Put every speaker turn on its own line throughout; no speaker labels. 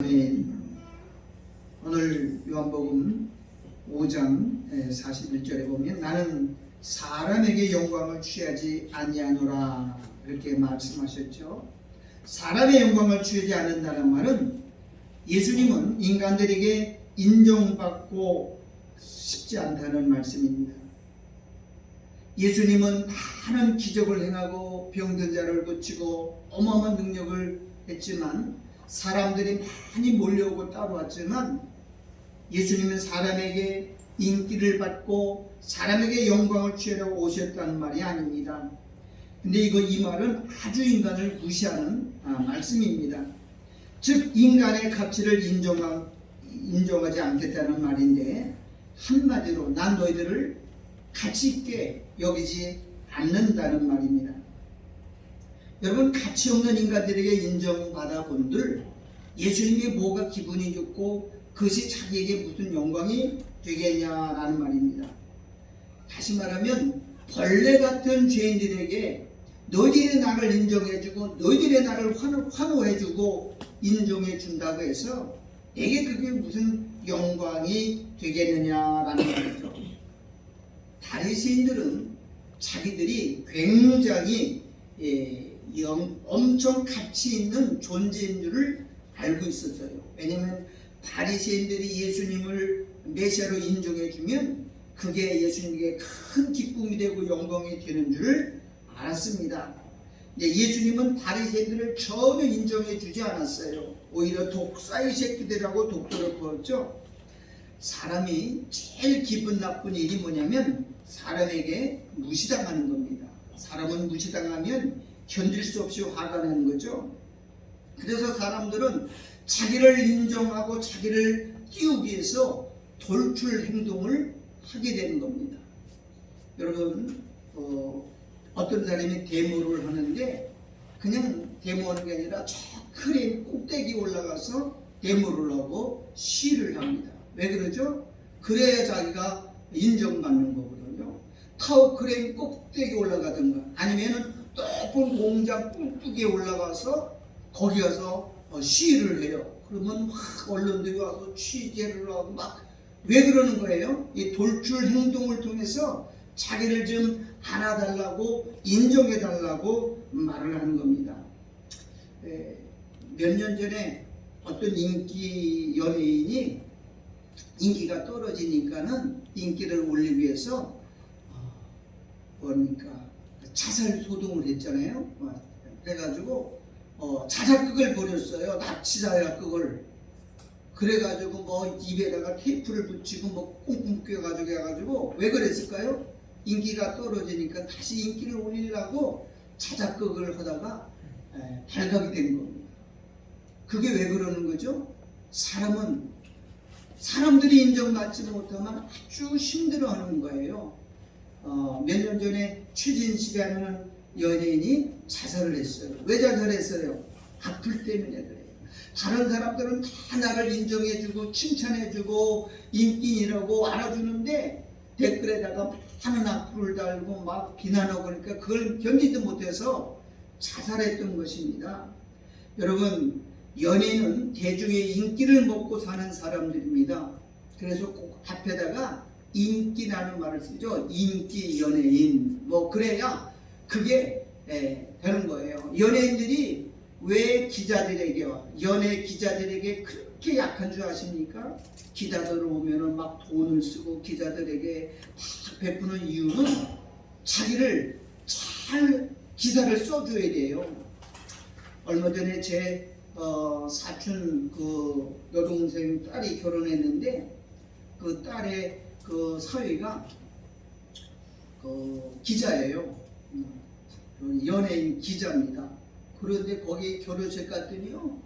오늘 요한복음 5장 41절에 보면 나는 사람에게 영광을 취하지 아니하노라 이렇게 말씀하셨죠. 사람의 영광을 취하지 않는다는 말은 예수님은 인간들에게 인정받고 싶지 않다는 말씀입니다. 예수님은 많은 기적을 행하고 병든 자를 고치고 어마어마한 능력을 했지만 사람들이 많이 몰려오고 따라왔지만 예수님은 사람에게 인기를 받고 사람에게 영광을 취하려고 오셨다는 말이 아닙니다. 근데 이 말은 아주 인간을 무시하는 말씀입니다. 즉 인간의 가치를 인정하지 않겠다는 말인데, 한마디로 난 너희들을 가치 있게 여기지 않는다는 말입니다. 여러분, 가치 없는 인간들에게 인정받아 본들 예수님이 뭐가 기분이 좋고 그것이 자기에게 무슨 영광이 되겠냐라는 말입니다. 다시 말하면 벌레 같은 죄인들에게 너희들의 나를 인정해주고 너희들의 나를 환호해주고 인정해준다고 해서 내게 그게 무슨 영광이 되겠느냐라는 말이죠. 바리새인들은 자기들이 굉장히 엄청 가치 있는 존재인 줄을 알고 있었어요. 왜냐하면 바리새인들이 예수님을 메시아로 인정해주면 그게 예수님에게 큰 기쁨이 되고 영광이 되는 줄을 알았습니다. 예수님은 바리새인들을 전혀 인정해주지 않았어요. 오히려 독사의 새끼들이라고 독도를 부었죠. 사람이 제일 기분 나쁜 일이 뭐냐면 사람에게 무시당하는 겁니다. 사람은 무시당하면 견딜 수 없이 화가 나는 거죠. 그래서 사람들은 자기를 인정하고 자기를 띄우기 위해서 돌출 행동을 하게 되는 겁니다. 여러분, 어떤 사람이 데모를 하는데 그냥 데모하는 게 아니라 저 크레인 꼭대기 올라가서 데모를 하고 시위를 합니다. 왜 그러죠? 그래야 자기가 인정받는 거거든요. 타워 크레인 꼭대기 올라가든가 아니면은 높은 공장 꼭대기에 올라가서 거기 가서 시위를 해요. 그러면 막 언론들이 와서 취재를 하고 막 왜 그러는 거예요? 이 돌출 행동을 통해서 자기를 좀 알아달라고 인정해달라고 말을 하는 겁니다. 몇 년 전에 어떤 인기 연예인이 인기가 떨어지니까는 인기를 올리기 위해서 자살 소동을 했잖아요. 그래가지고 자작극을 벌였어요. 납치 자작극을. 그래가지고 입에다가 테이프를 붙이고 꽁꽁 꿰가지고 해가지고 왜 그랬을까요? 인기가 떨어지니까 다시 인기를 올리려고 자작극을 하다가 발각이 된 겁니다. 그게 왜 그러는 거죠? 사람들이 인정받지 못하면 아주 힘들어하는 거예요. 몇 년 전에 최진실이라는 연예인이 자살을 했어요. 왜 자살했어요? 악플 때문에 그래요. 다른 사람들은 다 나를 인정해주고 칭찬해주고 인기인이라고 알아주는데 댓글에다가 많은 악플을 달고 막 비난하고 그러니까 그걸 견디지 못해서 자살했던 것입니다. 여러분, 연예인은 대중의 인기를 먹고 사는 사람들입니다. 그래서 꼭 앞에다가 인기라는 말을 쓰죠. 인기 연예인. 그래야 그게 되는 거예요. 연예인들이 왜 연예 기자들에게 그렇게 약한 줄 아십니까? 기자들 오면은 막 돈을 쓰고 기자들에게 막 베푸는 이유는 자기를 잘 기사를 써줘야 돼요. 얼마 전에 제 사촌 여동생 딸이 결혼했는데 그 딸의 사위가 기자예요. 연예인 기자입니다. 그런데 거기 결혼식 갔더니요,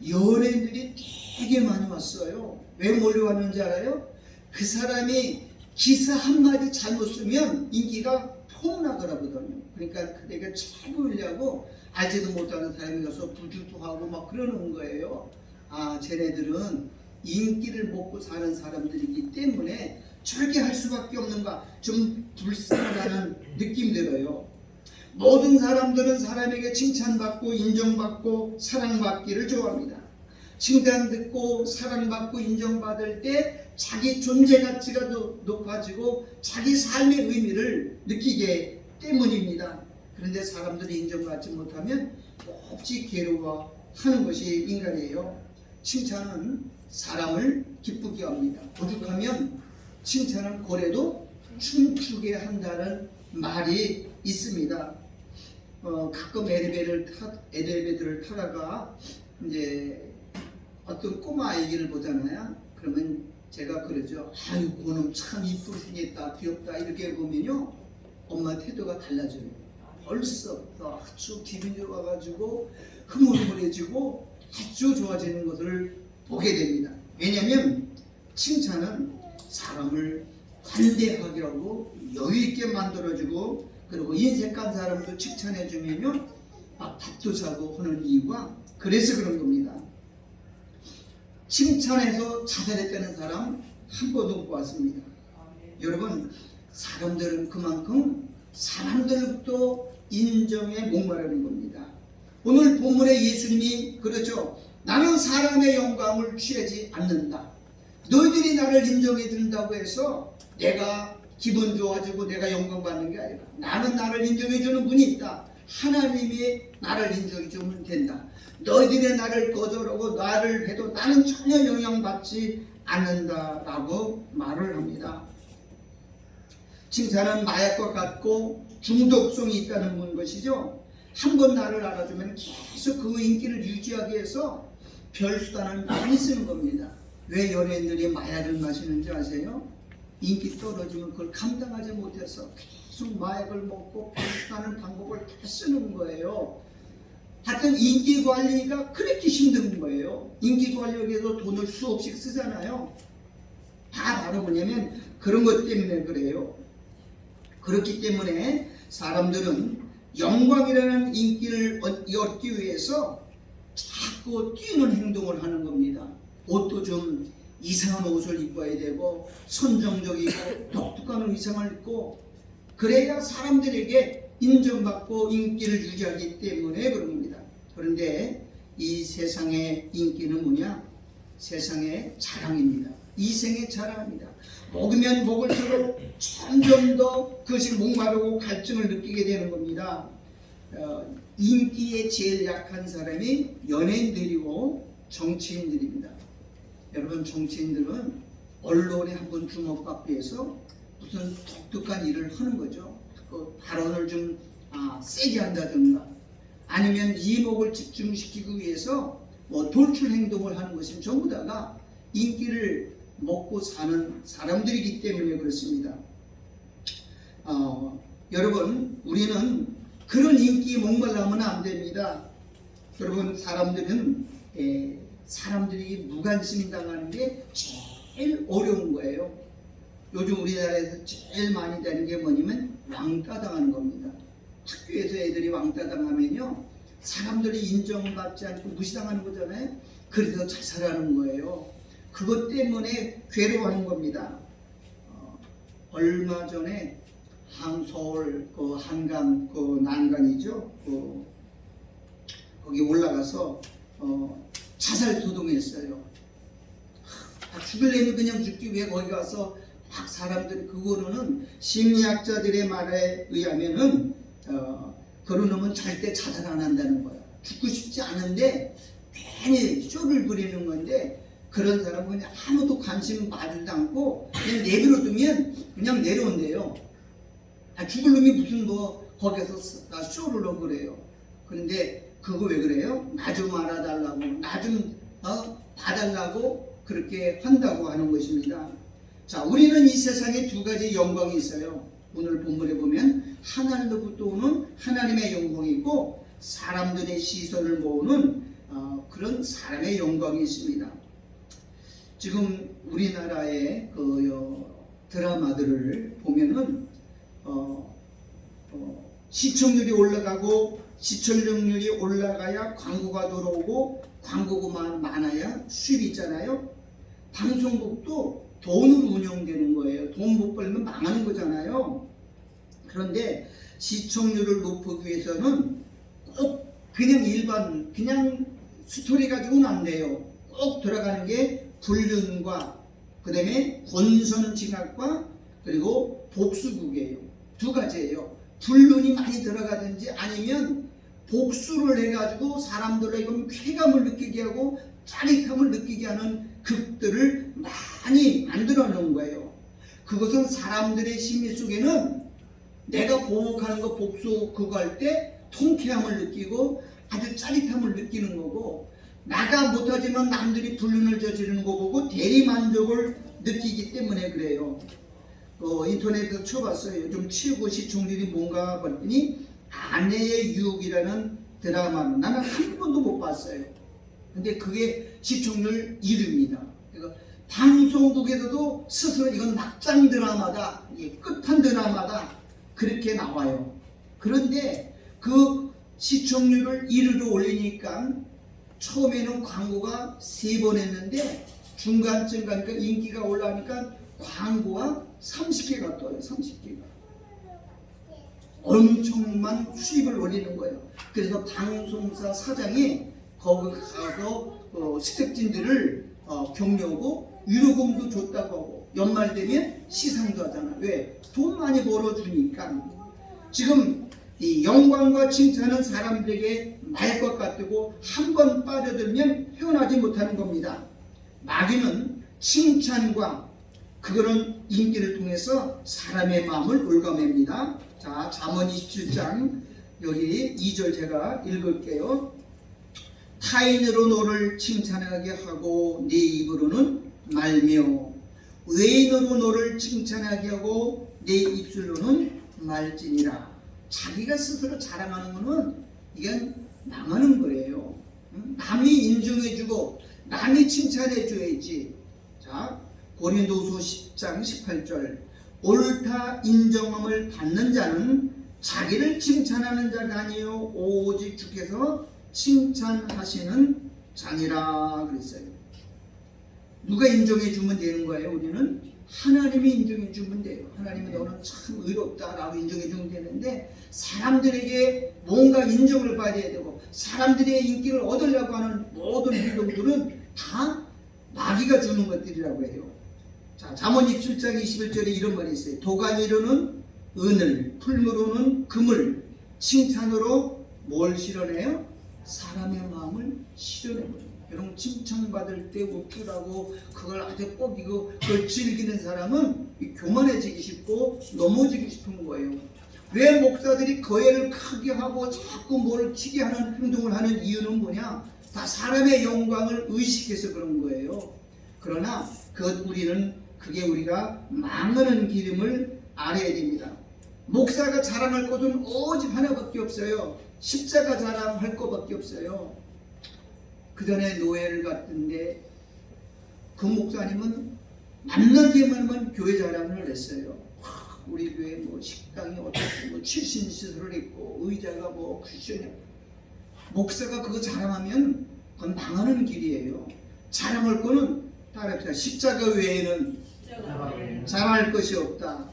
연예인들이 되게 많이 왔어요. 왜 몰려왔는지 알아요? 그 사람이 기사 한마디 잘못 쓰면 인기가 폭락하거든요. 그러니까 그대가 잘 보이려고 알지도 못하는 사람이 가서 부주도 하고 막 그러는 거예요. 쟤네들은 인기를 먹고 사는 사람들이기 때문에 저렇게 할 수밖에 없는가, 좀 불쌍하다는 느낌 들어요. 모든 사람들은 사람에게 칭찬받고 인정받고 사랑받기를 좋아합니다. 칭찬 듣고 사랑받고 인정받을 때 자기 존재 가치가 더 높아지고 자기 삶의 의미를 느끼게 때문입니다. 그런데 사람들이 인정받지 못하면 몹시 괴로워하는 것이 인간이에요. 칭찬은 사람을 기쁘게 합니다. 오죽하면 칭찬은 고래도 춤추게 한다는 말이 있습니다. 가끔 엘리베이터를 타다가 이제 어떤 꼬마 아이를 보잖아요. 그러면 제가 그러죠. 아유, 그놈 참 이쁘시겠다, 귀엽다 이렇게 보면요, 엄마 태도가 달라져요. 벌써부터 아주 기분이 좋아가지고 흐물흐물해지고 아주 좋아지는 것을 보게 됩니다. 왜냐하면 칭찬은 사람을 관대하게 하고 여유있게 만들어주고, 그리고 인색한 사람도 칭찬해주면요 막 밥도 사고 하는 이유가 그래서 그런 겁니다. 칭찬해서 자살했다는 사람 한 번도 못 봤습니다. 여러분, 사람들은 그만큼 사람들부터 인정에 목마르는 겁니다. 오늘 본문에 예수님이 그러죠. 나는 사람의 영광을 취하지 않는다. 너희들이 나를 인정해 준다고 해서 내가 기분 좋아지고 내가 영광 받는 게 아니라 나는 나를 인정해 주는 분이 있다. 하나님이 나를 인정해 주면 된다. 너희들이 나를 거절하고 나를 해도 나는 전혀 영향받지 않는다라고 말을 합니다. 칭찬은 마약과 같고 중독성이 있다는 것이죠. 한 번 나를 알아주면 계속 그 인기를 유지하기 위해서 별수단을 많이 쓰는 겁니다. 왜 연예인들이 마약을 마시는지 아세요? 인기 떨어지면 그걸 감당하지 못해서 계속 마약을 먹고 별수단을 방법을 다 쓰는 거예요. 하여튼 인기 관리가 그렇게 힘든 거예요. 인기 관리에 위해서 돈을 수없이 쓰잖아요. 다 바로 뭐냐면 그런 것 때문에 그래요. 그렇기 때문에 사람들은 영광이라는 인기를 얻기 위해서 자꾸 뛰는 행동을 하는 겁니다. 옷도 좀 이상한 옷을 입어야 되고 선정적이고 독특한 의상을 입고 그래야 사람들에게 인정받고 인기를 유지하기 때문에 그런 겁니다. 그런데 이 세상의 인기는 뭐냐? 세상의 자랑입니다. 이생의 자랑입니다. 먹으면 먹을수록 점점 더 그것이 목마르고 갈증을 느끼게 되는 겁니다. 인기에 제일 약한 사람이 연예인들이고 정치인들입니다. 여러분, 정치인들은 언론에 한번 주목받기 위해서 무슨 독특한 일을 하는 거죠. 그 발언을 좀 세게 한다든가 아니면 이목을 집중시키기 위해서 뭐 돌출 행동을 하는 것이 전부 다가 인기를 먹고 사는 사람들이기 때문에 그렇습니다. 여러분, 우리는 그런 인기에 목말라면 안 됩니다. 여러분, 사람들이 무관심 당하는 게 제일 어려운 거예요. 요즘 우리나라에서 제일 많이 되는 게 뭐냐면 왕따 당하는 겁니다. 학교에서 애들이 왕따 당하면요, 사람들이 인정받지 않고 무시당하는 거잖아요. 그래서 자살하는 거예요. 그것 때문에 괴로워하는 겁니다. 얼마 전에 서울 그 한강 그 난간이죠. 거기 올라가서 자살 소동했어요. 죽을래면 그냥 죽기 위해 거기 가서 막 사람들이 그거는 심리학자들의 말에 의하면은 그런 놈은 절대 자살 안 한다는 거야. 죽고 싶지 않은데 괜히 쇼를 부리는 건데 그런 사람은 그냥 아무도 관심 받지도 않고 그냥 내버려두면 그냥 내려온대요. 죽을 놈이 무슨 거기서 쇼를 하고 그래요. 그런데 그거 왜 그래요? 나 좀 알아달라고, 나 좀 봐달라고 그렇게 한다고 하는 것입니다. 자, 우리는 이 세상에 두 가지 영광이 있어요. 오늘 본문에 보면 하나님으로부터 오는 하나님의 영광이 있고 사람들의 시선을 모으는 그런 사람의 영광이 있습니다. 지금 우리나라의 드라마들을 보면은 시청률이 올라가고 시청률이 올라가야 광고가 들어오고 광고가 많아야 수입이 있잖아요. 방송국도 돈으로 운영되는 거예요. 돈 못 벌면 망하는 거잖아요. 그런데 시청률을 높이기 위해서는 꼭 그냥 스토리 가지고는 안 돼요. 꼭 들어가는 게 불륜과 그 다음에 권선징악과 그리고 복수국이에요. 두 가지예요. 불륜이 많이 들어가든지 아니면 복수를 해가지고 사람들에게 쾌감을 느끼게 하고 짜릿함을 느끼게 하는 극들을 많이 만들어 놓은 거예요. 그것은 사람들의 심리 속에는 내가 보복하는 거 복수 그거 할 때 통쾌함을 느끼고 아주 짜릿함을 느끼는 거고, 나가 못하지만 남들이 불륜을 저지르는 거 보고 대리만족을 느끼기 때문에 그래요. 인터넷에서 쳐봤어요. 요즘 최고 시청률이 뭔가 봤더니 아내의 유혹이라는 드라마는 나는 한 번도 못 봤어요. 근데 그게 시청률 1위입니다. 그러니까 방송국에서도 스스로 이건 막장 드라마다, 이게 끝판 드라마다 그렇게 나와요. 그런데 그 시청률을 1위로 올리니까 처음에는 광고가 3번 했는데 중간쯤 가니까 인기가 올라가니까 광고가 30개가 떠요. 30개가. 엄청난 수입을 올리는 거예요. 그래서 방송사 사장이 거기 가서 스태프진들을 격려하고 위로금도 줬다고 하고 연말 되면 시상도 하잖아. 왜? 돈 많이 벌어주니까. 지금 이 영광과 칭찬은 사람들에게 날 것 같고 한 번 빠져들면 헤어나지 못하는 겁니다. 마귀는 칭찬과 그거는 인기를 통해서 사람의 마음을 올가맵니다. 자, 잠언 27장 여기 2절 제가 읽을게요. 타인으로 너를 칭찬하게 하고 네 입으로는 말며 외인으로 너를 칭찬하게 하고 네 입술로는 말지니라. 자기가 스스로 자랑하는 것은 이건 망하는 거예요. 남이 인정해주고 남이 칭찬해줘야지. 자, 고린도후서 10장 18절 옳다 인정함을 받는 자는 자기를 칭찬하는 자가 아니요 오직 주께서 칭찬하시는 자니라 그랬어요. 누가 인정해 주면 되는 거예요? 우리는 하나님이 인정해 주면 돼요. 하나님이 너는 참 의롭다라고 인정해 주면 되는데, 사람들에게 뭔가 인정을 받아야 되고 사람들의 인기를 얻으려고 하는 모든 행동들은 다 마귀가 주는 것들이라고 해요. 자, 잠언 27장 21절에 이런 말이 있어요. 도가니로는 은을, 풀무로는 금을, 칭찬으로 뭘 실현해요? 사람의 마음을 실현해버려요. 여러분, 칭찬받을 때 웃기라고 그걸 아주 꼭 그걸 즐기는 사람은 교만해지기 싶고 넘어지기 싶은 거예요. 왜 목사들이 거해를 크게 하고 자꾸 뭘 튀게 하는 행동을 하는 이유는 뭐냐? 다 사람의 영광을 의식해서 그런 거예요. 그러나 그게 우리가 망하는 기름을 알아야 됩니다. 목사가 자랑할 것은 오직 하나밖에 없어요. 십자가 자랑할 것밖에 없어요. 그 전에 노예를 갔던데 그 목사님은 만나기만 하면 교회 자랑을 했어요. 우리 교회 뭐 식당이 어떻고 뭐 최신 시설을 했고 의자가 뭐 쿠션이. 목사가 그거 자랑하면 그건 망하는 길이에요. 자랑할 거는 따라합시다. 십자가 외에는 자랑할 것이 없다.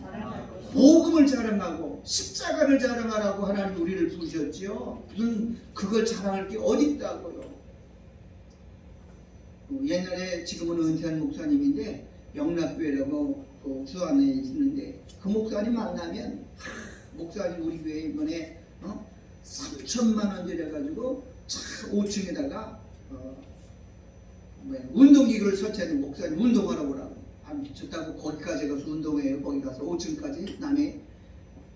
복음을 자랑하고 십자가를 자랑하라고 하나님 우리를 부르셨죠. 무슨 그걸 자랑할 게 어디 있다고요. 옛날에 지금은 은퇴한 목사님인데 영락교회라고 주 안에 있는데 그 목사님 만나면 목사님 우리 교회 이번에 3천만 원 들여가지고 5층에다가 운동기구를 설치하는 목사님 운동하라고 그러고 미쳤다고 거기까지 가서 운동해요. 거기 가서 5층까지 남의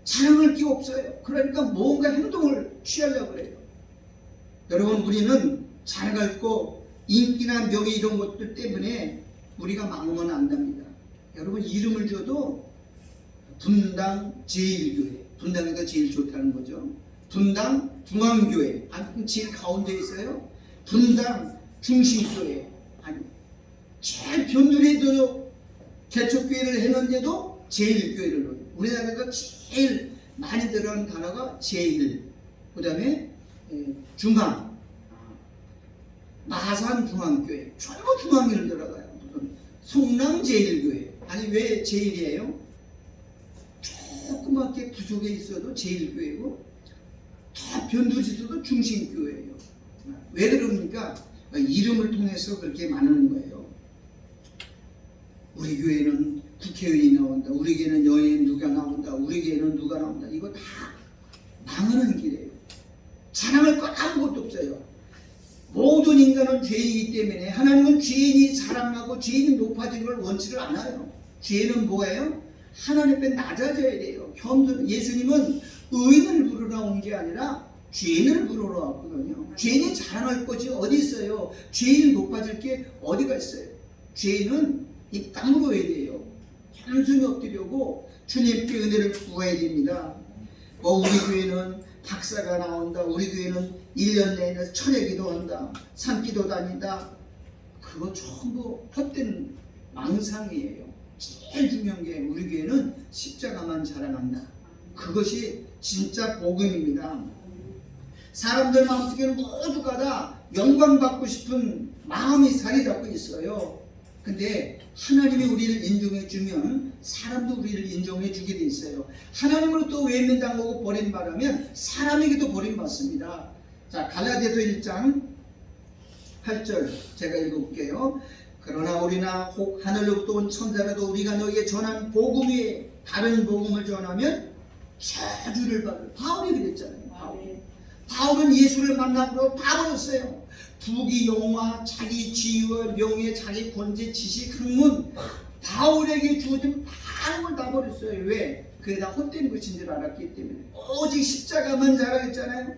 자랑할 게 없어요. 그러니까 뭔가 행동을 취하려고 그래요. 여러분, 우리는 자랑할 거 인기나 명예 이런 것들 때문에 우리가 망하면 안 됩니다. 여러분, 이름을 줘도 분당 제1교회, 분당에가 제일 좋다는 거죠. 분당 중앙교회, 아니 제일 가운데 있어요. 분당 중심교회, 아니 제일 변두리에도 개척교회를 했는데도 제1교회를 넣어요. 우리나라가 제일 많이 들어가는 단어가 제1, 그 다음에 중앙, 마산 중앙교회, 전부 중앙교회를 들어가요. 무슨 성남 제1교회, 아니 왜 제1이에요? 조그맣게 구석에 있어도 제1교회고 다 변두리 있어도 중심교회예요. 왜 그럽니까? 이름을 통해서 그렇게 말하는 거예요. 우리 교회는 국회의원이 나온다. 우리 교회는 여인 누가 나온다. 우리 교회는 누가 나온다. 이거 다 망하는 길이에요. 자랑할 거 아무것도 없어요. 모든 인간은 죄인이기 때문에 하나님은 죄인이 자랑하고 죄인이 높아지는 걸 원치를 않아요. 죄는 뭐예요? 하나님 앞에 낮아져야 돼요. 예수님은 의인을 부르러 온 게 아니라 죄인을 부르러 왔거든요. 죄인이 자랑할 것이 어디 있어요? 죄인이 높아질 게 어디가 있어요? 죄인은 입 다물어야 돼요. 현순히 엎드려고 주님께 은혜를 구해야 됩니다. 우리 교회는 박사가 나온다. 우리 교회는 1년 내내 철회 기도한다. 산기도 다닌다. 그거 전부 헛된 망상이에요. 제일 중요한 게 우리 교회는 십자가만 자랑한다. 그것이 진짜 복음입니다. 사람들 마음속에는 모두가 다 영광받고 싶은 마음이 자리 잡고 있어요. 근데 하나님이 우리를 인정해 주면 사람도 우리를 인정해 주게 돼 있어요. 하나님으로부터 외면당하고 버림받으면 사람에게도 버림받습니다. 자, 갈라디아서 1장 8절 제가 읽어볼게요. 그러나 우리나 혹 하늘로부터 온 천사라도 우리가 너희에게 전한 복음 외에 다른 복음을 전하면 저주를 받을. 바울이 그랬잖아요. 바울은 예수를 만나고 다 버렸어요. 부귀 영화, 자기 지위와 명예, 자기 권세, 지식, 학문, 바울에게 주어진 다른 걸 다 버렸어요. 왜? 그게 다 헛된 것인 줄 알았기 때문에. 오직 십자가만 자랑했잖아요.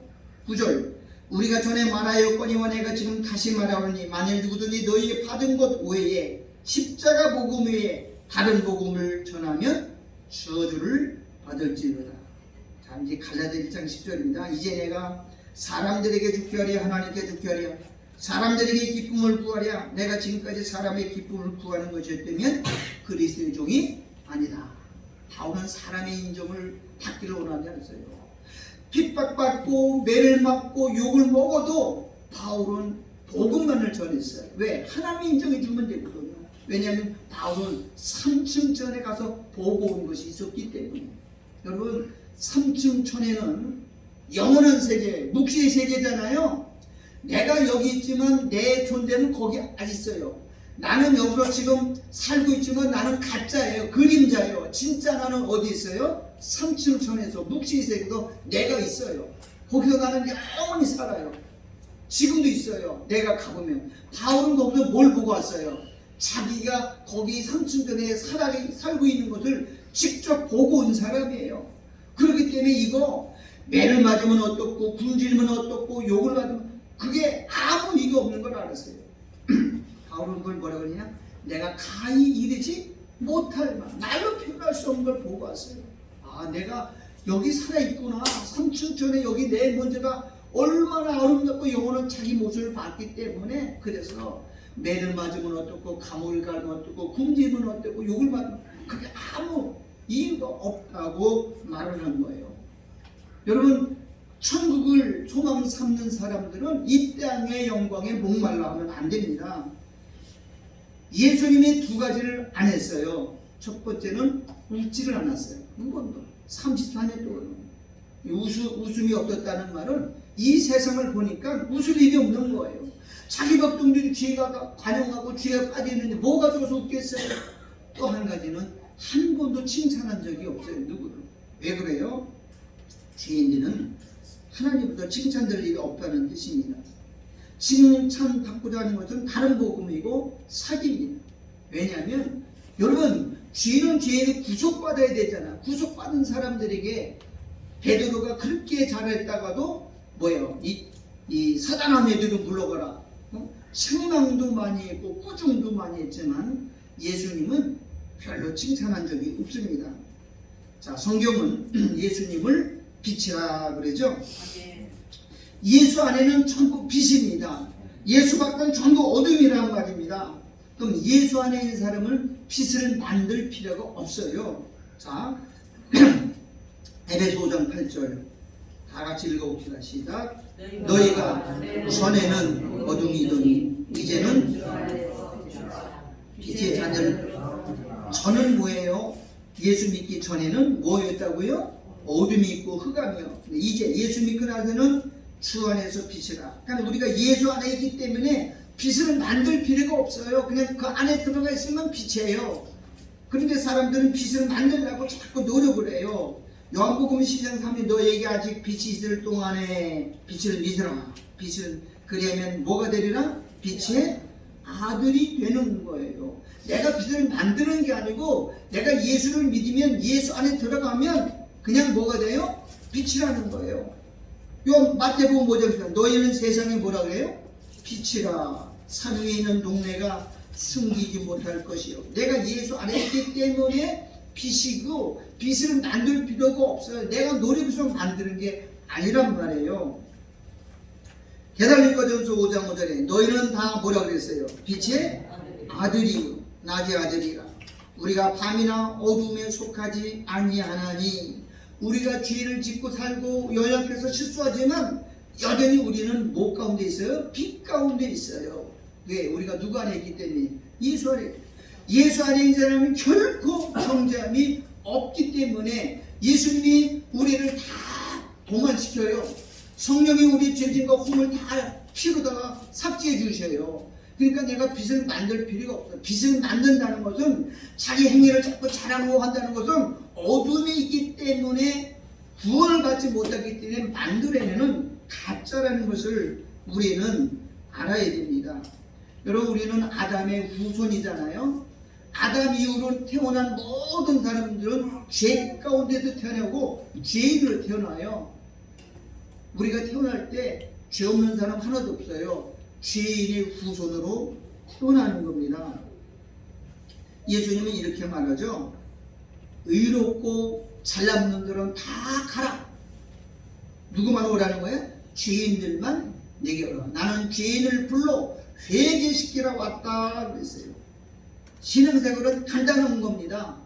9절 우리가 전에 말하였거니와 내가 지금 다시 말하오니 만일 누구든지 너희에게 받은 것 외에 십자가 복음 외에 다른 복음을 전하면 저주를 받을지로다. 자, 이제 갈라디아 1장 10절입니다. 이제 내가 사람들에게 죽게 하랴 하나님께 죽게 하랴 사람들에게 기쁨을 구하랴 내가 지금까지 사람의 기쁨을 구하는 것이었다면 그리스도의 종이 아니다. 바울은 사람의 인정을 받기를 원하지 않았어요. 핍박받고 매를 맞고 욕을 먹어도 바울은 복음만을 전했어요. 왜? 하나님이 인정해 주면 되거든요. 왜냐하면 바울은 3층 전에 가서 보고 온 것이 있었기 때문에. 여러분 3층 천에는 영원한 세계, 묵시의 세계잖아요. 내가 여기 있지만 내 존재는 거기 아직 있어요. 나는 여기서 지금 살고 있지만 나는 가짜예요. 그림자예요. 진짜 나는 어디 있어요? 3층 천에서 묵시의 세계도 내가 있어요. 거기서 나는 영원히 살아요. 지금도 있어요. 내가 가보면. 바울은 거기서 뭘 보고 왔어요? 자기가 거기 3층 전에 살고 있는 것을 직접 보고 온 사람이에요. 그렇기 때문에 이거 매를 맞으면 어떻고 굶주리면 어떻고 욕을 받으면 그게 아무 이가 없는 걸 알았어요. 바울은 그걸 뭐라고 그러냐? 내가 가히 이르지 못할 만 말로 표현할 수 없는 걸 보고 왔어요. 아, 내가 여기 살아있구나. 3층 전에 여기 내 문제가 얼마나 아름답고 영원한 자기 모습을 봤기 때문에 그래서 매를 맞으면 어떻고 감옥을 가면 어떻고 굶주리면 어떻고 욕을 받으면 그게 아무 이유가 없다고 말을 한 거예요. 여러분 천국을 소망 삼는 사람들은 이 땅의 영광에 목말라 하면 안 됩니다. 예수님이 두 가지를 안 했어요. 첫 번째는 웃지를 않았어요. 한 번도 34년 동안 웃음이 없었다는 말은 이 세상을 보니까 웃을 일이 없는 거예요. 자기 백성들이 죄가 관영하고 죄가 빠져있는데 뭐가 좋아서 웃겠어요. 또 한 가지는 한 번도 칭찬한 적이 없어요. 누구를. 왜 그래요? 죄인들은 하나님부터 칭찬될 일이 없다는 뜻입니다. 칭찬 받고자 하는 것은 다른 복음이고 사기입니다. 왜냐하면 여러분 죄는 죄인이 구속받아야 되잖아. 구속받은 사람들에게 베드로가 그렇게 잘했다가도 뭐예요? 이 사단한 애들을 물러가라. 책망도 많이 했고 꾸중도 많이 했지만 예수님은 별로 칭찬한 적이 없습니다. 자, 성경은 예수님을 빛이라 그러죠. 예수 안에는 전부 빛입니다. 예수 밖은 전부 어둠이란 말입니다. 그럼 예수 안에 있는 사람은 빛을 만들 필요가 없어요. 자, 에베소 5장 8절 다 같이 읽어봅시다. 시작. 너희가 전에는 어둠이더니 이제는 빛의 자녀를. 저는 뭐예요? 예수 믿기 전에는 뭐였다고요? 어둠이 있고 흑암이요. 이제 예수 믿고 나서는 주 안에서 빛이라. 그러니까 우리가 예수 안에 있기 때문에 빛을 만들 필요가 없어요. 그냥 그 안에 들어가 있으면 빛이에요. 그런데 사람들은 빛을 만들려고 자꾸 노력을 해요. 요한복음 10장 3절 너에게 아직 빛이 있을 동안에 빛을 믿으라. 빛을 그리하면 뭐가 되리라? 빛의 아들이 되는 거예요. 내가 빛을 만드는 게 아니고 내가 예수를 믿으면 예수 안에 들어가면 그냥 뭐가 돼요? 빛이라는 거예요. 요 마태복음 5장 너희는 세상에 뭐라 그래요? 빛이라. 산 위에 있는 동네가 숨기지 못할 것이요. 내가 예수 안에 있기 때문에 빛이고 빛을 만들 필요가 없어요. 내가 노력해서 만드는 게 아니란 말이에요. 데살로니가전서 5장 5절에 너희는 다 뭐라 그랬어요? 빛의 아들이요 낮의 아들이라. 우리가 밤이나 어둠에 속하지 아니하나니. 우리가 죄를 짓고 살고 연약해서 실수하지만 여전히 우리는 뭐 가운데 있어요? 빛 가운데 있어요. 왜? 우리가 누구 안에 있기 때문에? 예수 안에. 예수 안에 있는 사람은 결코 정죄함이 없기 때문에 예수님이 우리를 다 동원시켜요. 성령이 우리 죄진과 흠을 다 피로다가 삭제해 주셔요. 그러니까 내가 빛을 만들 필요가 없어요. 빛을 만든다는 것은 자기 행위를 자꾸 자랑하고 한다는 것은 어둠에 있기 때문에 구원을 받지 못하기 때문에 만들어내는 가짜라는 것을 우리는 알아야 됩니다. 여러분, 우리는 아담의 후손이잖아요. 아담 이후로 태어난 모든 사람들은 죄 가운데서 태어나고 죄인으로 태어나요. 우리가 태어날 때 죄 없는 사람 하나도 없어요. 죄인의 후손으로 태어나는 겁니다. 예수님은 이렇게 말하죠. 의롭고 잘난 놈들은 다 가라. 누구만 오라는 거예요? 죄인들만 내게 오라. 나는 죄인을 불러 회개시키러 왔다 그랬어요. 신앙생활은 간단한 겁니다.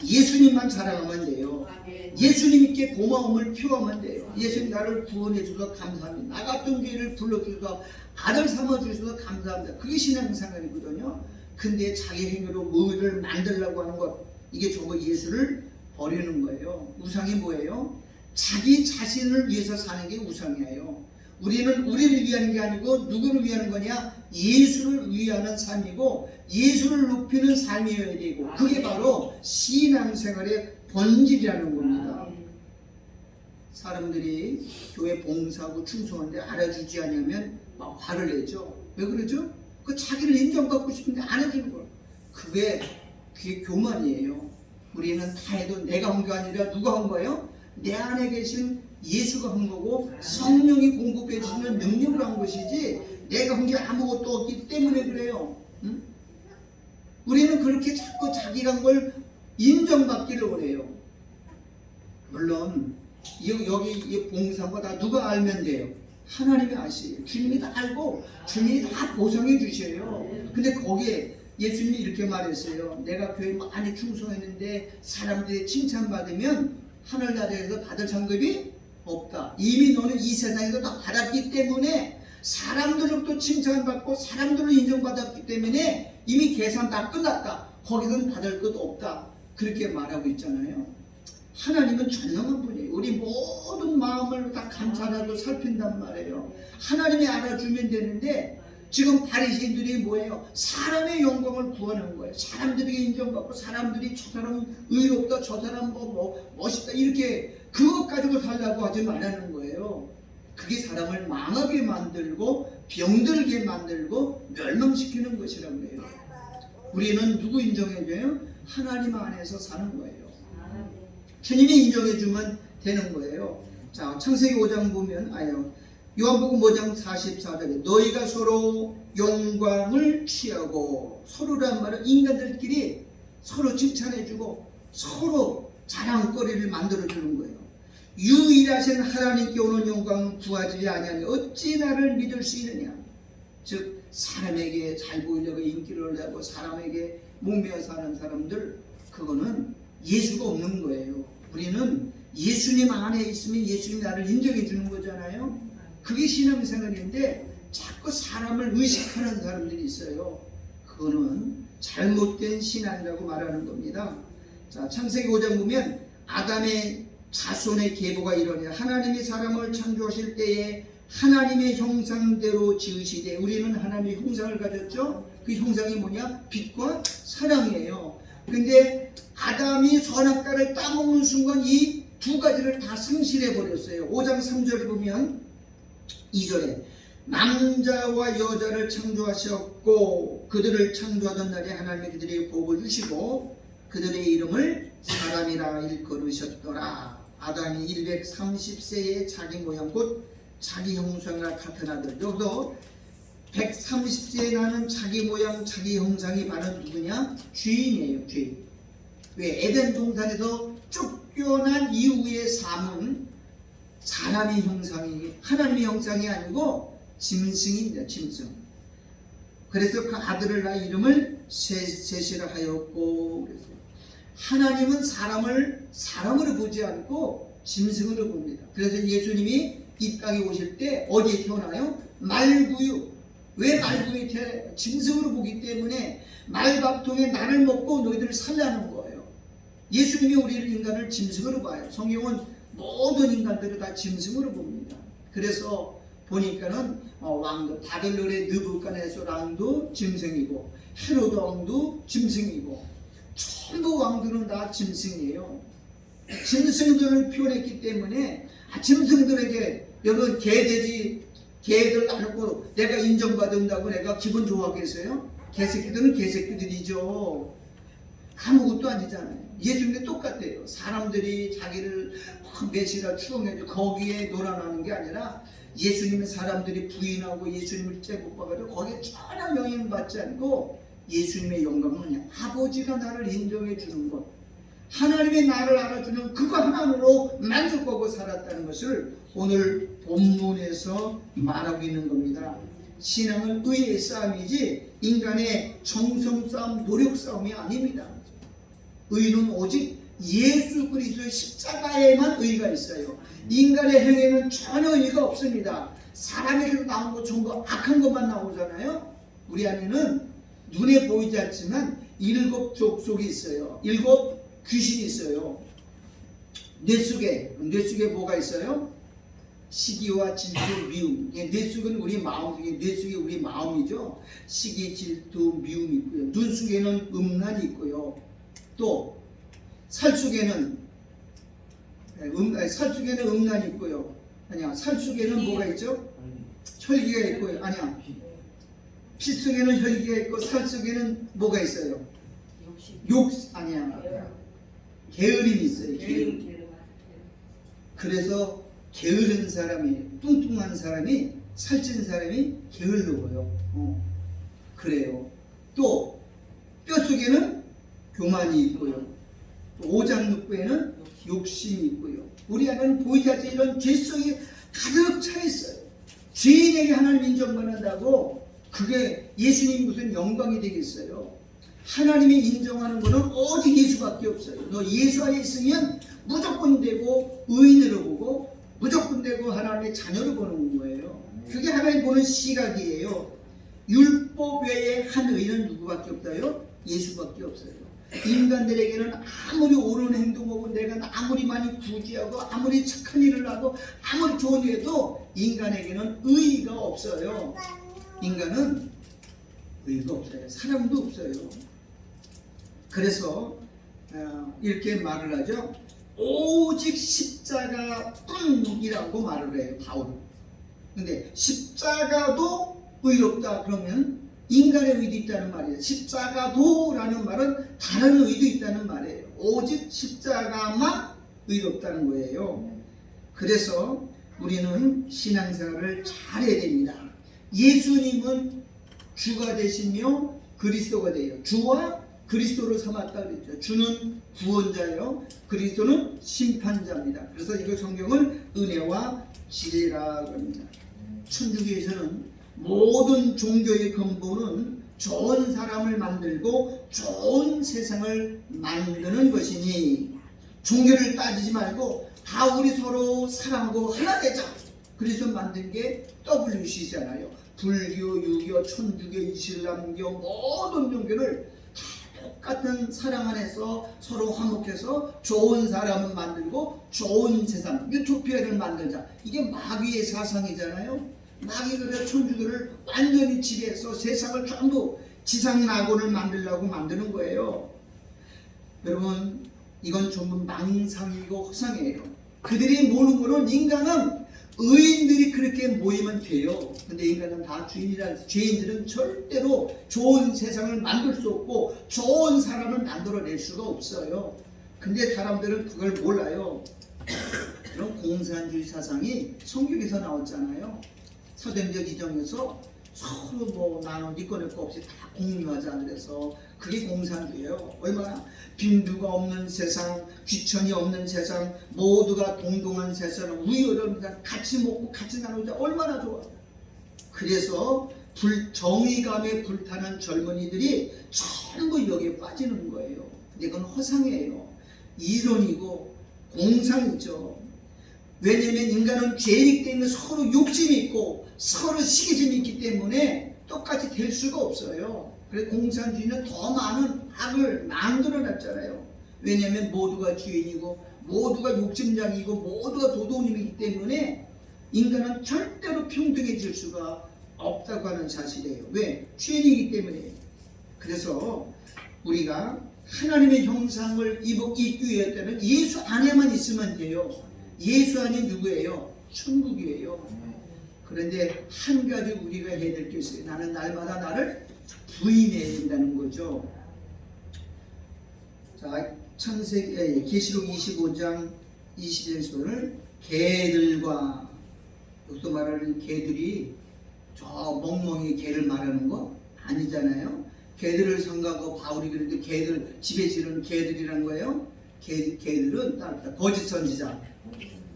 예수님만 자랑하면 돼요. 예수님께 고마움을 표하면 돼요. 예수님 나를 구원해 주셔서 감사합니다. 나 같은 죄를 불러주셔서 아들 삼아 주셔서 감사합니다. 그게 신앙생활이거든요. 근데 자기 행위로 뭐를 만들려고 하는 것, 이게 전부 예수를 버리는 거예요. 우상이 뭐예요? 자기 자신을 위해서 사는 게 우상이에요. 우리는 우리를 위하는 게 아니고 누구를 위하는 거냐? 예수를 위하는 삶이고 예수를 높이는 삶이어야 되고, 그게 바로 신앙생활의 본질이라는 겁니다. 사람들이 교회 봉사하고 충성하는데 알아주지 않으면 막 화를 내죠. 왜 그러죠? 그 자기를 인정받고 싶은데 안 해주는 거예요. 그게 교만이에요. 우리는 다 해도 내가 한 게 아니라 누가 한 거예요? 내 안에 계신 예수가 한 거고 성령이 공급해 주시는 능력을 한 것이지 내가 한 게 아무것도 없기 때문에 그래요. 응? 우리는 그렇게 자꾸 자기가 한 걸 인정받기를 원해요. 물론 여기 이 봉사가 다 누가 알면 돼요? 하나님이 아시에요. 주님이 다 알고 주님이 다 보상해 주셔요. 근데 거기에 예수님이 이렇게 말했어요. 내가 교회 많이 충성했는데 사람들이 칭찬받으면 하늘나라에서 받을 상급이 없다. 이미 너는 이 세상에서 다 받았기 때문에, 사람들로부터 칭찬받고 사람들로 인정받았기 때문에 이미 계산 다 끝났다. 거기서는 받을 것 없다. 그렇게 말하고 있잖아요. 하나님은 전능한 분이에요. 우리 모든 마음을 다 감찰하고 살핀단 말이에요. 하나님이 알아주면 되는데 지금 바리새인들이 뭐예요? 사람의 영광을 구하는 거예요. 사람들에게 인정받고 사람들이 저 사람은 의롭다, 저 사람 뭐 멋있다, 이렇게 그것 가지고 살라고 하지 말라는 거예요. 그게 사람을 망하게 만들고 병들게 만들고 멸망시키는 것이라고 해요. 우리는 누구 인정해줘요? 하나님 안에서 사는 거예요. 주님이 인정해주면 되는 거예요. 자, 창세기 5장 보면 요한복음 5장 44절에 너희가 서로 영광을 취하고, 서로란 말은 인간들끼리 서로 칭찬해주고 서로 자랑거리를 만들어주는 거예요. 유일하신 하나님께 오는 영광을 구하지 아니하니 어찌 나를 믿을 수 있느냐. 즉 사람에게 잘 보이려고 인기를 내고 사람에게 목매어 사는 사람들, 그거는 예수가 없는 거예요. 우리는 예수님 안에 있으면 예수님 나를 인정해 주는 거잖아요. 그게 신앙생활인데 자꾸 사람을 의식하는 사람들이 있어요. 그거는 잘못된 신앙이라고 말하는 겁니다. 자, 창세기 5장 보면 아담의 자손의 계보가 이러냐. 하나님이 사람을 창조하실 때에 하나님의 형상대로 지으시되, 우리는 하나님의 형상을 가졌죠. 그 형상이 뭐냐? 빛과 사랑이에요. 근데 아담이 선악과를 따먹는 순간 이 두 가지를 다 상실해 버렸어요. 5장 3절에 보면 2절에 남자와 여자를 창조하셨고 그들을 창조하던 날에 하나님이 그들에게 복을 주시고 그들의 이름을 사람이라 일컬으셨더라. 아담이 130세에 자기 모양 곧 자기 형상과 같은 아들. 여기서 130세에 나는 자기 모양 자기 형상이 바로 누구냐? 죄인이에요. 죄인. 왜? 에덴 동산에서 쫓겨난 이후의 삶은 사람의 형상이, 하나님의 형상이 아니고 짐승입니다. 짐승. 그래서 그 아들을 낳아 이름을 셋이라 하였고, 그랬어요. 하나님은 사람을 사람으로 보지 않고 짐승으로 봅니다. 그래서 예수님이 이 땅에 오실 때 어디에 태어나요? 말구유. 왜 말구유에 태어나요? 짐승으로 보기 때문에 말밥통에 나를 먹고 너희들을 살라는 거예요. 예수님이 우리를 인간을 짐승으로 봐요. 성경은 모든 인간들을 다 짐승으로 봅니다. 그래서 보니까는 왕도 바벨론의 느부갓네살 왕도 짐승이고 헤로드 왕도 짐승이고 전부 왕들은 다 짐승이에요. 짐승들을 표현했기 때문에 짐승들에게 여러분 개돼지 개들 나누고 내가 인정받는다고 내가 기분 좋아하겠어요? 개새끼들은 개새끼들이죠. 아무것도 아니잖아요. 예수님도 똑같아요. 사람들이 자기를 메시라 추앙해도 거기에 놀아나는 게 아니라 예수님은 사람들이 부인하고 예수님을 제복받아도 거기에 전혀 영향을 받지 않고 예수님의 영광은 뭐냐? 아버지가 나를 인정해 주는 것, 하나님의 나를 알아주는 그거 하나로 만족하고 살았다는 것을 오늘 본문에서 말하고 있는 겁니다. 신앙은 의의 싸움이지 인간의 정성 싸움, 노력 싸움이 아닙니다. 의는 오직 예수 그리스도의 십자가에만 의가 있어요. 인간의 행위는 전혀 의가 없습니다. 사람에게서 나온 거 좋은 거 악한 것만 나오잖아요. 우리 안에는 눈에 보이지 않지만 7 족속이 있어요. 7 귀신이 있어요. 뇌 속에 뭐가 있어요? 시기와 질투, 미움. 뇌 속은 우리 마음, 뇌 속에 우리 마음이죠. 시기, 질투, 미움이 있고요. 눈 속에는 음란이 있고요. 또 살 속에는 음란이 있고요. 아니야, 살 속에는 뭐가 있죠? 혈기가 있고요. 아니야, 피 속에는 혈기가 있고 살 속에는 뭐가 있어요? 아니야, 게으름이 있어요. 게으름. 그래서 게으른 사람이, 뚱뚱한 사람이, 살찐 사람이 게을러워요. 그래요. 또 뼈 속에는 교만이 있고요. 또 오장육부에는 욕심이 있고요. 우리 안에는 보이지 않는 이런 죄 속이 가득 차 있어요. 죄인에게 하나님 인정받는다고 그게 예수님 무슨 영광이 되겠어요? 하나님이 인정하는 것은 오직 예수밖에 없어요. 너 예수 안에 있으면 무조건 되고 의인으로 보고 무조건 되고 하나님의 자녀로 보는 거예요. 그게 하나님 보는 시각이에요. 율법 외에 한 의인은 누구밖에 없다요? 예수밖에 없어요. 인간들에게는 아무리 옳은 행동하고 내가 아무리 많이 구제하고 아무리 착한 일을 하고 아무리 좋은 일 해도 인간에게는 의의가 없어요. 인간은 의의가 없어요. 사랑도 없어요. 그래서 이렇게 말을 하죠. 오직 십자가뿐이라고 말을 해요. 바울은. 근데 십자가도 의롭다 그러면 인간의 의도 있다는 말이에요. 십자가도라는 말은 다른 의도 있다는 말이에요. 오직 십자가만 의롭다는 거예요. 그래서 우리는 신앙생활을 잘해야 됩니다. 예수님은 주가 되시며 그리스도가 돼요. 주와 그리스도를 삼았다 그랬죠. 주는 구원자예요. 그리스도는 심판자입니다. 그래서 이거 성경을 은혜와 진리라고 합니다. 천주교에서는 모든 종교의 근본은 좋은 사람을 만들고 좋은 세상을 만드는 것이니 종교를 따지지 말고 다 우리 서로 사랑하고 하나 되자. 그래서 만든 게 WC잖아요. 불교, 유교, 천주교, 이슬람교 모든 종교를 다 똑같은 사랑 안에서 서로 화목해서 좋은 사람을 만들고 좋은 세상, 유토피아를 만들자. 이게 마귀의 사상이잖아요. 마귀가 천주교를 완전히 지배해서 세상을 전부 지상낙원을 만들려고 만드는 거예요. 여러분, 이건 전부 망상이고 허상이에요. 그들이 모르는 거는 인간은 의인들이 그렇게 모이면 돼요. 근데 인간은 다 죄인들은 절대로 좋은 세상을 만들 수 없고 좋은 사람을 만들어낼 수가 없어요. 근데 사람들은 그걸 몰라요. 그런 공산주의 사상이 성경에서 나왔잖아요. 사도행전 2장에서 서로 뭐 나는 네 거 내 거 없이 다 공유하자 그래서 그게 공산주의예요. 얼마나 빈부가 없는 세상, 귀천이 없는 세상, 모두가 동등한 세상, 위어랍니다. 같이 먹고 같이 나누자. 얼마나 좋아. 그래서 정의감에 불타는 젊은이들이 전부 여기에 빠지는 거예요. 근데 그건 허상이에요. 이론이고 공상이죠. 왜냐하면 인간은 죄이기 때문에 서로 욕심이 있고 서로 시기심이 있기 때문에 똑같이 될 수가 없어요. 그래서 공산주의는 더 많은 악을 만들어놨잖아요. 왜냐하면 모두가 주인이고 모두가 욕심장이고 모두가 도둑님이기 때문에 인간은 절대로 평등해질 수가 없다고 하는 사실이에요. 왜? 죄인이기 때문에. 그래서 우리가 하나님의 형상을 입기 위해서는 예수 안에만 있으면 돼요. 예수 안이 누구예요? 천국이에요. 그런데 한 가지 우리가 해야 될 게 있어요. 나는 날마다 나를 부인해야 된다는 거죠. 자, 계시록 25장 21절을 개들과, 여기서 말하는 개들이 저 멍멍이 개를 말하는 거 아니잖아요. 개들을 상가하고 바울이 그랬는데 개들, 집에 지르는 개들이란 거예요. 개들은 거짓 선지자.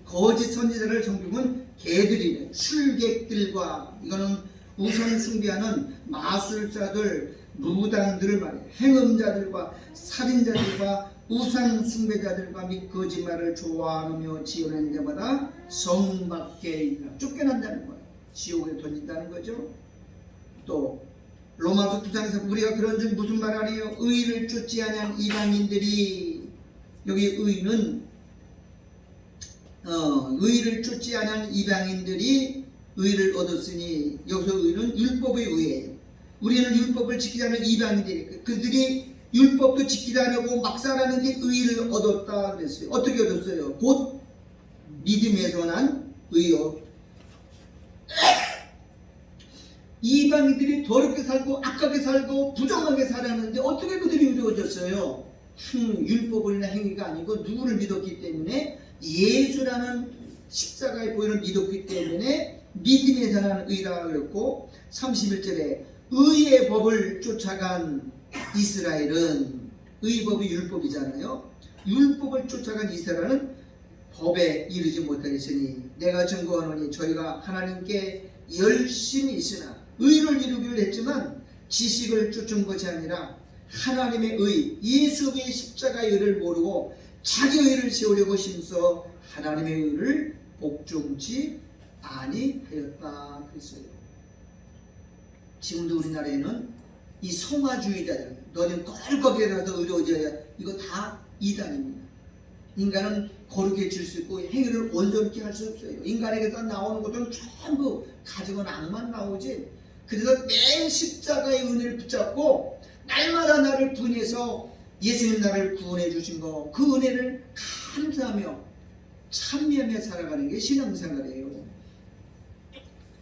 거짓 선지자를 성경은 개들이래. 술객들과, 이거는 우상 숭배하는 마술사들, 무당들을 말해. 행음자들과 살인자들과 우상 숭배자들과 및 거짓말을 좋아하며 지어낸 자마다 성 밖에 쫓겨난다는 거예요. 지옥에 던진다는 거죠. 또 로마서 9장에서 우리가 그런 줄 무슨 말 아니에요? 의를 쫓지 아니한 이방인들이, 여기 의는 의를 쫓지 않은 이방인들이 의를 얻었으니, 여기서 의는 율법의 의예요. 우리는 율법을 지키지 않은 이방인들이, 그들이 율법도 지키지 않고 막 살아는 게 의를 얻었다 그랬어요. 어떻게 얻었어요? 곧 믿음에서 난 의요. 이방인들이 더럽게 살고 악하게 살고 부정하게 살았는데 어떻게 그들이 의를 얻었어요? 율법이나 행위가 아니고 누구를 믿었기 때문에, 예수라는 십자가의 보혈을 믿었기 때문에 믿음에서 나는 의라 그랬고, 31절에 의의 법을 쫓아간 이스라엘은, 의법이 율법이잖아요. 율법을 쫓아간 이스라엘은 법에 이르지 못하겠으니 내가 증거하노니 저희가 하나님께 열심히 있으나 의를 이루기를 했지만 지식을 쫓은 것이 아니라 하나님의 의, 예수의 십자가의 의를 모르고 자기 의를 세우려고 힘써 하나님의 의를 복종치 아니하였다 그랬어요. 지금도 우리나라에는 이 성화주의자들, 너는 껄거기라도 의로워져야, 이거 다 이단입니다. 인간은 거룩해질 수 있고 행위를 온전케 할 수 없어요. 인간에게서 나오는 것은 전부 가지고 악만 나오지. 그래서 매일 십자가의 은혜를 붙잡고 날마다 나를 부인해서 예수님 나를 구원해 주신 거, 그 은혜를 감사하며 찬미하며 살아가는 게 신앙생활이에요.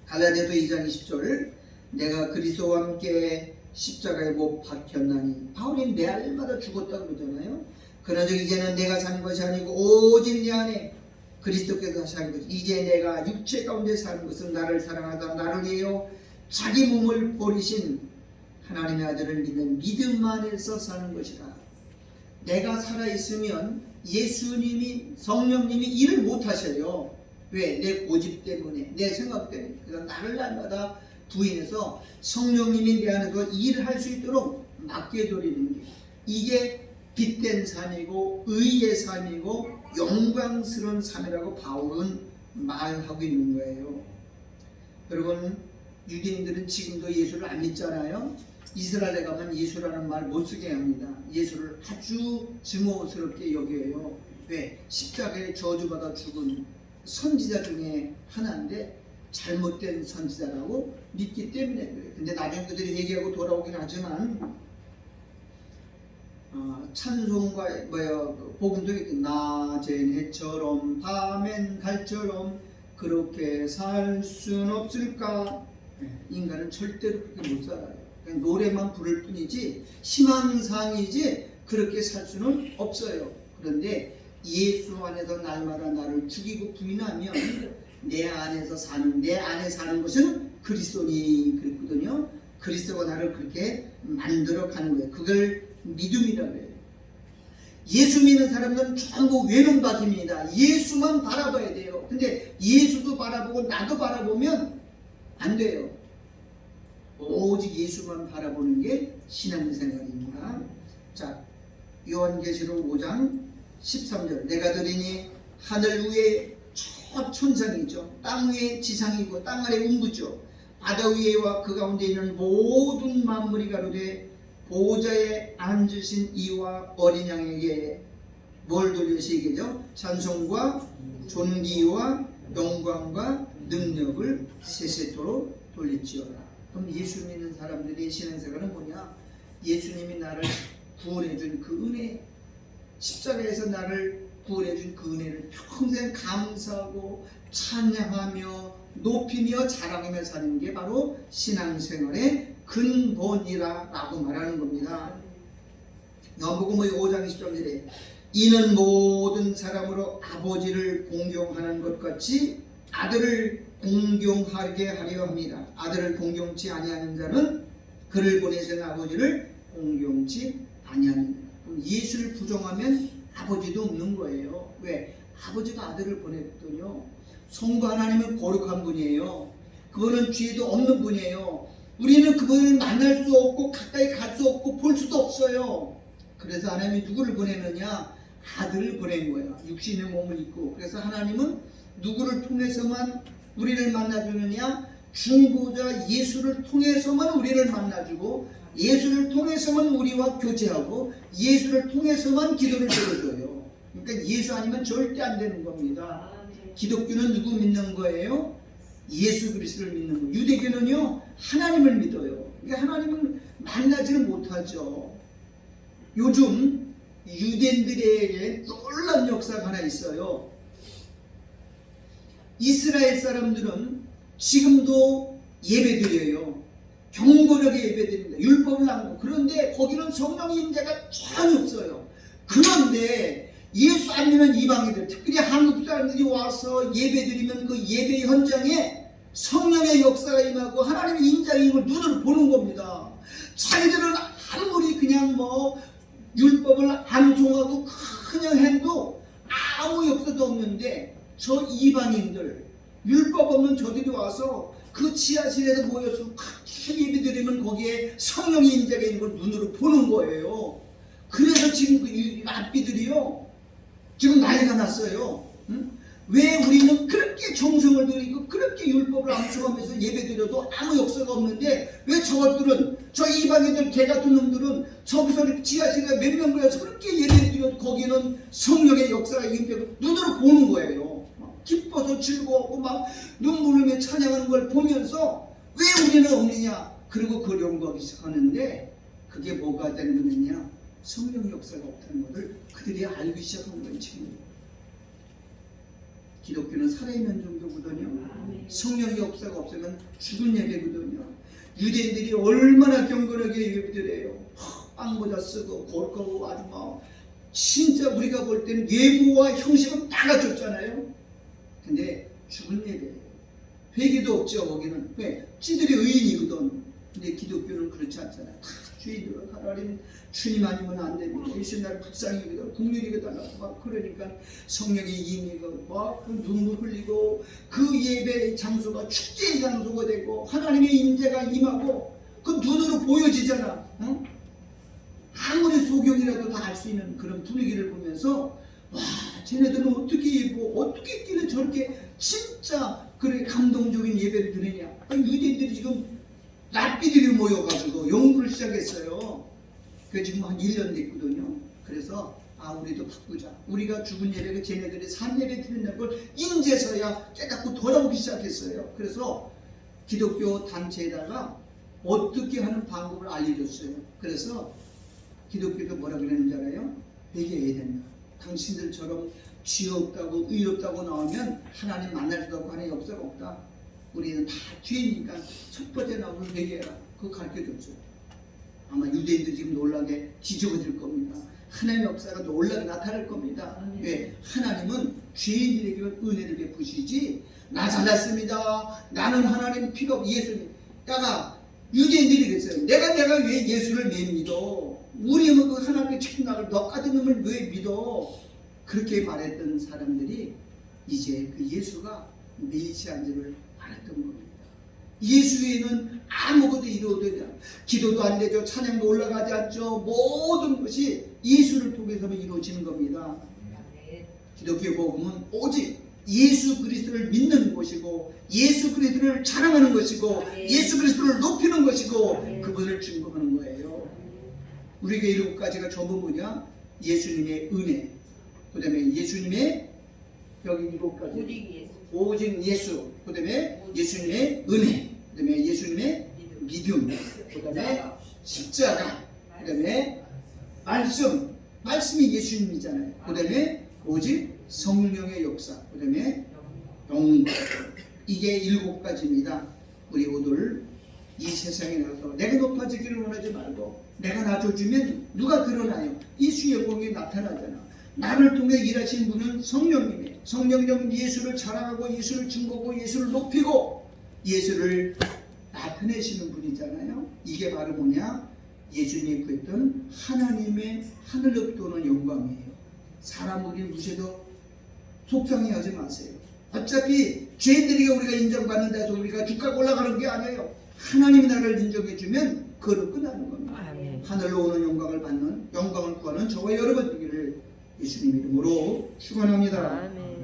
갈라디아서 2장 20절, 내가 그리스도와 함께 십자가에 못 박혔나니, 바울이 매일마다 죽었다고 그러잖아요. 그러즉 이제는 내가 사는 것이 아니고 오직 내 안에 그리스도께서 사는 것, 이제 내가 육체 가운데 사는 것은 나를 사랑하다 나를 위하여 자기 몸을 버리신 하나님의 아들을 믿는 믿음 안에서 사는 것이라. 내가 살아있으면 예수님이, 성령님이 일을 못하셔요. 왜? 내 고집 때문에, 내 생각 때문에. 그래서 나를 날마다 부인해서 성령님이 내 안에서 일을 할 수 있도록 맡겨드리는 게, 이게 빛된 삶이고 의의 삶이고 영광스러운 삶이라고 바울은 말하고 있는 거예요. 여러분, 유대인들은 지금도 예수를 안 믿잖아요. 이스라엘에 가면 예수라는 말 못 쓰게 합니다. 예수를 아주 증오스럽게 여겨요. 왜? 십자가에 저주받아 죽은 선지자 중에 하나인데 잘못된 선지자라고 믿기 때문에 그래요. 근데 나중에 그들이 회개하고 돌아오긴 하지만 찬송과 복음도 낮엔 해처럼 밤엔 달처럼 그렇게 살 순 없을까? 인간은 절대로 그렇게 못 살아요. 그냥 노래만 부를 뿐이지 희망상이지 그렇게 살 수는 없어요. 그런데 예수 안에서 날마다 나를 죽이고 부인하면 내 안에 사는 것은 그리스도니 그랬거든요. 그리스도가 나를 그렇게 만들어 가는 거예요. 그걸 믿음이라고 해요. 예수 믿는 사람들은 전부 외눈박입니다. 예수만 바라봐야 돼요. 근데 예수도 바라보고 나도 바라보면 안 돼요. 오직 예수만 바라보는 게 신앙생활입니다. 자, 요한계시록 5장 13절 내가 들으니 하늘 위에 저 천상이죠. 땅 위에 지상이고 땅 아래 음부죠. 바다 위에와 그 가운데 있는 모든 만물이 가로되 보호자에 앉으신 이와 어린 양에게 뭘 돌려시기죠? 찬송과 존귀와 영광과 능력을 세세토록 돌릴지어라. 그럼 예수 믿는 사람들의 신앙생활은 뭐냐? 예수님이 나를 구원해준 그 은혜, 십자가에서 나를 구원해준 그 은혜를 평생 감사하고 찬양하며 높이며 자랑하며 사는 게 바로 신앙생활의 근본이라고 말하는 겁니다. 요한복음 5장 20절에 이는 모든 사람으로 아버지를 공경하는 것 같이 아들을 공경하게 하려 합니다. 아들을 공경치 아니하는 자는 그를 보내신 아버지를 공경치 아니하느니라. 예수를 부정하면 아버지도 없는 거예요. 왜? 아버지가 아들을 보냈거든요. 성부 하나님은 거룩한 분이에요. 그분은 죄도 없는 분이에요. 우리는 그분을 만날 수 없고 가까이 갈 수 없고 볼 수도 없어요. 그래서 하나님이 누구를 보내느냐? 아들을 보낸 거예요. 육신의 몸을 입고. 그래서 하나님은 누구를 통해서만 우리를 만나주느냐? 중보자 예수를 통해서만 우리를 만나주고 예수를 통해서만 우리와 교제하고 예수를 통해서만 기도를 들어줘요. 그러니까 예수 아니면 절대 안 되는 겁니다. 기독교는 누구 믿는 거예요? 예수 그리스도를 믿는 거예요. 유대교는요 하나님을 믿어요. 그러니까 하나님을 만나지는 못하죠. 요즘 유대인들에게 놀라운 역사가 하나 있어요. 이스라엘 사람들은 지금도 예배드려요. 경건하게 예배드립니다. 율법을 남고. 그런데 거기는 성령의 임재가 전혀 없어요. 그런데 예수 안 믿는 이방인들, 특별히 한국 사람들이 와서 예배드리면 그 예배 현장에 성령의 역사가 임하고 하나님의 임재가 임을 눈으로 보는 겁니다. 자기들은 아무리 그냥 율법을 암송하고 그냥 해도 아무 역사도 없는데 저 이방인들 율법 없는 저들이 와서 그 지하실에서 모여서 크게 예배드리면 거기에 성령의 임재가 있는 걸 눈으로 보는 거예요. 그래서 지금 그 랍비들이요 지금 난리가 났어요. 응? 왜 우리는 그렇게 정성을 들이고 그렇게 율법을 암송하면서 예배드려도 아무 역사가 없는데 왜 저것들은 저 이방인들 개같은 놈들은 저기서 지하실에 몇 명 모여서 그렇게 예배드려도 거기는 성령의 역사가 임재가 눈으로 보는 거예요. 기뻐서 즐거워하고 막 눈물 흘리며 찬양하는 걸 보면서 왜 우리는 없느냐? 그리고 그걸 연구하기 시작하는데 그게 뭐가 되는 거냐? 성령 역사가 없다는 것을 그들이 알기 시작한 거예요. 지금 기독교는 살아있는 종교거든요. 성령의 역사가 없으면 죽은 예배거든요. 유대인들이 얼마나 경건하게 예배드려요. 빵 모자 쓰고 골고루 아주 진짜 우리가 볼 때는 예무와 형식은 다 갖췄잖아요. 근데 죽은 예배예요. 회개도 없죠. 거기는 왜? 찌들이 의인이거든. 근데 기독교는 그렇지 않잖아요. 다 주인으로 하나님 주님 아니면 안 됩니다. 예수 날 불쌍이거든, 국률이거든. 막 그러니까 성령의 임의가 막 눈물 흘리고 그 예배 장소가 축제의 장소가 되고 하나님의 임재가 임하고 그 눈으로 보여지잖아. 응? 아무리 소경이라도 다 알 수 있는 그런 분위기를 보면서 와, 쟤네들은 어떻게 예고 어떻게 했길래 저렇게 진짜 그렇게 감동적인 예배를 드리냐. 유대인들이 지금 랍비들이 모여가지고 연구를 시작했어요. 그게 지금 한 1년 됐거든요. 그래서 우리도 바꾸자. 우리가 죽은 예배가 쟤네들이 산 예배 드린다는 걸 인제서야 깨닫고 돌아오기 시작했어요. 그래서 기독교 단체에다가 어떻게 하는 방법을 알려줬어요. 그래서 기독교도 뭐라 그랬는지 알아요? 회개해야 된다. 당신들처럼 죄 없다고 의롭다고 나오면 하나님 만날 수도 없고 하나님 역사가 없다. 우리는 다 죄니까 첫 번째 나오면 회개해라. 그거 가르쳐줬어요. 아마 유대인들이 지금 놀라게 뒤집어질 겁니다. 하나님의 역사가 놀라게 나타날 겁니다. 왜? 하나님은 죄인들에게 은혜를 베푸시지 나 잘났습니다. 나는 하나님 피가 예수님. 내가 유대인들이 그랬어요. 내가 왜 예수를 왜 믿어? 우리는 그 하나님의 책임나를 너 같은 놈을 왜 믿어? 그렇게 말했던 사람들이 이제 그 예수가 메시아인 줄을 알았던 겁니다. 예수 외에는 아무것도 이루어지지 않아요. 기도도 안 되죠. 찬양도 올라가지 않죠. 모든 것이 예수를 통해서만 이루어지는 겁니다. 기독교 복음은 오직 예수 그리스도를 믿는 것이고 예수 그리스도를 자랑하는 것이고 예수 그리스도를 높이는 것이고 그분을 증거하는 거예요. 우리에게 7가지가 전부 뭐냐? 예수님의 은혜, 그 다음에 예수님의 여기 7가지 오직 예수, 그 다음에 예수님의 은혜, 그 다음에 예수님의 믿음, 그 다음에 십자가, 그 다음에 말씀이 예수님이잖아요. 그 다음에 오직 성령의 역사, 그 다음에 영광. 이게 7가지입니다. 우리 모두를 이 세상에 나가서 내가 높아지기를 원하지 말고 내가 낮아지면 누가 드러나요? 예수의 영광이 나타나잖아. 나를 통해 일하신 분은 성령님이에요. 성령님은 예수를 자랑하고 예수를 증거하고 예수를 높이고 예수를 나타내시는 분이잖아요. 이게 바로 뭐냐? 예수님이 구했던 하나님의 하늘로부터 오는 영광이에요. 사람 우리 무시해도 속상해하지 마세요. 어차피 죄인들에게 우리가 인정받는다 해서 우리가 주가가 올라가는 게 아니에요. 하나님이 나를 인정해주면 그걸로 끝나는 겁니다. 아멘. 하늘로 오는 영광을 받는 영광을 구하는 저와 여러분 되기를 예수님 이름으로 축원합니다. 아멘.